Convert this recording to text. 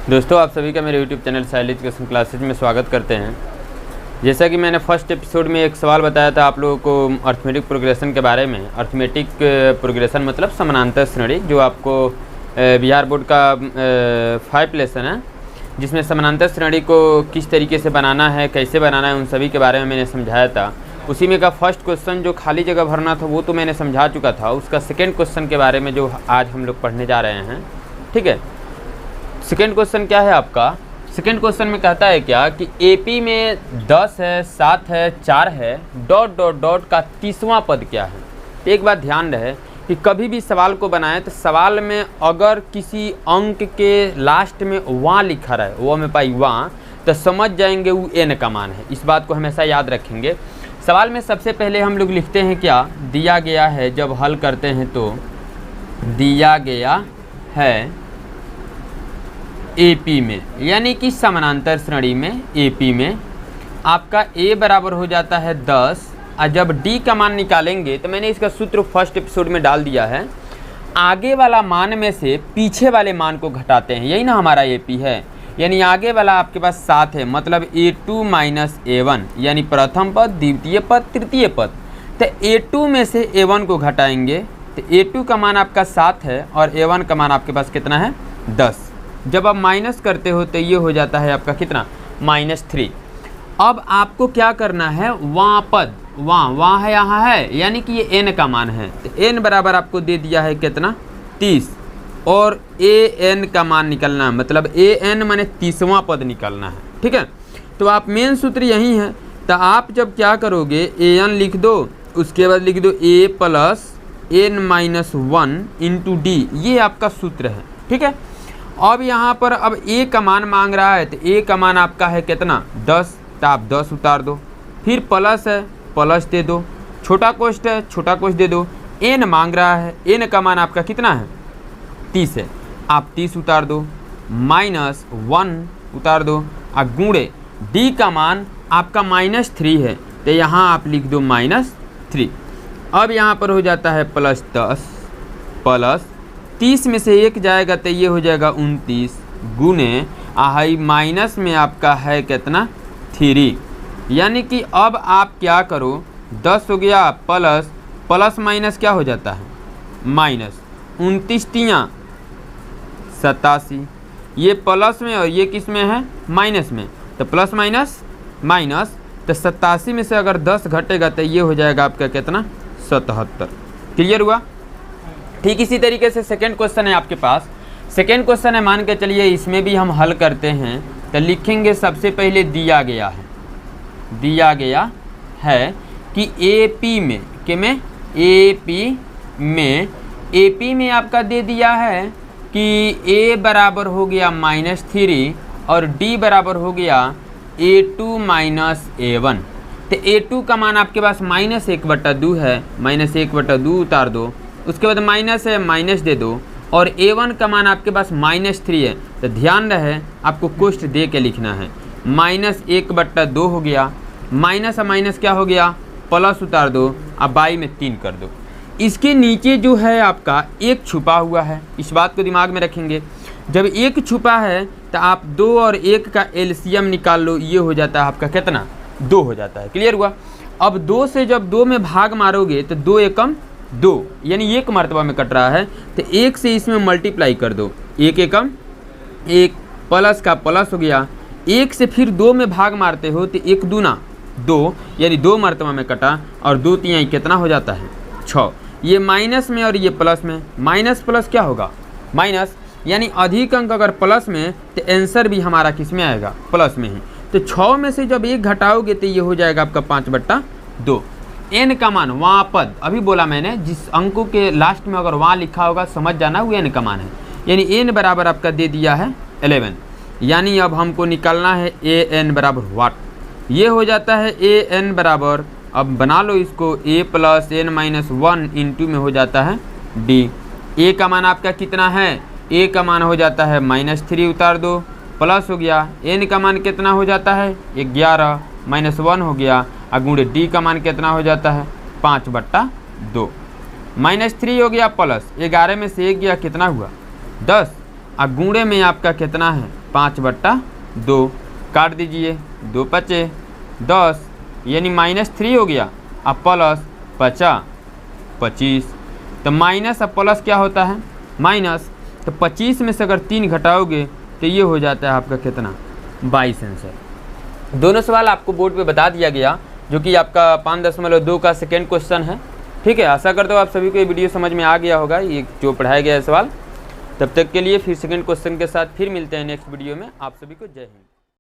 दोस्तों आप सभी का मेरे YouTube चैनल साहिल एजुकेशन क्लासेज में स्वागत करते हैं। जैसा कि मैंने फर्स्ट एपिसोड में एक सवाल बताया था आप लोगों को अर्थमेटिक प्रोग्रेशन के बारे में। अर्थमेटिक प्रोग्रेशन मतलब समानांतर श्रेणी, जो आपको बिहार बोर्ड का 5 लेसन है, जिसमें समानांतर श्रेणी को किस तरीके से बनाना है, कैसे बनाना है, उन सभी के बारे में मैंने समझाया था। उसी में का फर्स्ट क्वेश्चन जो खाली जगह भरना था वो तो मैंने समझा चुका था। उसका सेकेंड क्वेश्चन के बारे में जो आज हम लोग पढ़ने जा रहे हैं, ठीक है। सेकेंड क्वेश्चन क्या है आपका? सेकेंड क्वेश्चन में कहता है क्या कि एपी में 10 है, 7 है, 4 है, डॉट डॉट डॉट का 30वां पद क्या है। तो एक बात ध्यान रहे कि कभी भी सवाल को बनाएं तो सवाल में अगर किसी अंक के लास्ट में वहाँ लिखा रहे, वो में पाई वहाँ, तो समझ जाएंगे वो एन का मान है। इस बात को हमेशा याद रखेंगे। सवाल में सबसे पहले हम लोग लिखते हैं क्या, दिया गया है। जब हल करते हैं तो दिया गया है एपी में, यानी कि समानांतर श्रेणी में एपी में आपका ए बराबर हो जाता है 10। और जब डी का मान निकालेंगे तो मैंने इसका सूत्र फर्स्ट एपिसोड में डाल दिया है। आगे वाला मान में से पीछे वाले मान को घटाते हैं, यही ना हमारा एपी है। यानी आगे वाला आपके पास 7 है, मतलब A2 माइनस A1, यानी प्रथम पद, द्वितीय पद, तृतीय पद। तो A2 में से A1 को घटाएंगे तो A2 का मान आपका 7 है और A1 का मान आपके पास कितना है, 10। जब आप माइनस करते हो तो ये हो जाता है आपका कितना, -3। अब आपको क्या करना है, वहाँ पद, वहाँ है, यहाँ है, यानी कि ये n का मान है। तो n बराबर आपको दे दिया है कितना, 30, और an का मान निकलना है, मतलब an माने 30वां पद निकलना है, ठीक है। तो आप मेन सूत्र यही है। तो आप जब क्या करोगे, an लिख दो, उसके बाद लिख दो a plus n-1 into D, ये आपका सूत्र है, ठीक है। अब यहाँ पर अब a का मान मांग रहा है, तो a का मान आपका है कितना, 10, तो आप 10 उतार दो। फिर प्लस है, प्लस दे दो, छोटा कोष्ठ है, छोटा कोष्ठ दे दो। n मांग रहा है, n का मान आपका कितना है, 30 है, आप 30 उतार दो, -1 उतार दो, और गुणे d का मान आपका -3 है, तो यहाँ आप लिख दो -3। अब यहाँ पर हो जाता है +10 प्लस 30 में से 1 जाएगा तो ये हो जाएगा 29, गुने हाई माइनस में आपका है कितना, 3। यानी कि अब आप क्या करो, 10 हो गया प्लस प्लस माइनस क्या हो जाता है, माइनस, 29 तियाँ 87, ये प्लस में और ये किस में है, माइनस में। तो प्लस माइनस माइनस, तो 87 में से अगर 10 घटेगा तो ये हो जाएगा आपका कितना, 77। क्लियर हुआ। ठीक इसी तरीके से सेकेंड क्वेश्चन है आपके पास। सेकेंड क्वेश्चन है, मान के चलिए इसमें भी हम हल करते हैं। तो लिखेंगे सबसे पहले दिया गया है कि एपी में, कि में एपी में आपका दे दिया है कि a बराबर हो गया -3 और d बराबर हो गया A2 माइनस A1। तो A2 का मान आपके पास -1/2 है, -1/2 उतार दो, उसके बाद माइनस है, माइनस दे दो, और A1 का मान आपके पास -3 है। तो ध्यान रहे आपको कोष्ठ दे के लिखना है, -1/2 हो गया, माइनस और माइनस क्या हो गया, प्लस उतार दो, अब बाई में 3 कर दो। इसके नीचे जो है आपका 1 छुपा हुआ है, इस बात को दिमाग में रखेंगे। जब 1 छुपा है तो आप 2 और 1 का एलसीएम निकाल लो, ये हो जाता है आपका कितना, 2 हो जाता है। क्लियर हुआ। अब 2 से जब 2 में भाग मारोगे तो 2 एकम 2, यानी 1 मर्तबा में कट रहा है, तो 1 से इसमें मल्टीप्लाई कर दो, 1 एकम 1, प्लस का प्लस हो गया। 1 से फिर 2 में भाग मारते हो तो 1 दूना 2, यानी 2 मर्तबा में कटा, और 2 तिहाई कितना हो जाता है, 6। ये माइनस में और ये प्लस में, माइनस प्लस क्या होगा, माइनस, यानी अधिक अंक अगर प्लस में तो आंसर भी हमारा किस में आएगा, प्लस में ही। तो 6 में से जब 1 घटाओगे तो ये हो जाएगा आपका 5/2। n का मान, वहाँ पद, अभी बोला मैंने, जिस अंकों के लास्ट में अगर वहाँ लिखा होगा समझ जाना वो n का मान है। यानी n बराबर आपका दे दिया है 11। यानी अब हमको निकालना है an बराबर वाट, ये हो जाता है an बराबर, अब बना लो इसको, a प्लस n-1 इंटू में हो जाता है d। a का मान आपका कितना है, a का मान हो जाता है -3 उतार दो, प्लस हो गया, n का मान कितना हो जाता है 11, -1 हो गया, और गुणे d का मान कितना हो जाता है 5/2, -3 हो गया, प्लस 11 में से 1 गया, कितना हुआ 10, और गुणे में आपका कितना है 5/2, काट दीजिए, 2 पचे 10 यानी -3 हो गया। अब प्लस 25, तो माइनस अब प्लस क्या होता है माइनस, तो 25 में से अगर 3 घटाओगे तो ये हो जाता है आपका कितना 22 आंसर। दोनों सवाल आपको बोर्ड पे बता दिया गया, जो कि आपका 5.2 का सेकेंड क्वेश्चन है। ठीक है, आशा करता हूँ आप सभी को ये वीडियो समझ में आ गया होगा, ये जो पढ़ाया गया है सवाल। तब तक के लिए फिर सेकेंड क्वेश्चन के साथ फिर मिलते हैं नेक्स्ट वीडियो में। आप सभी को जय हिंद।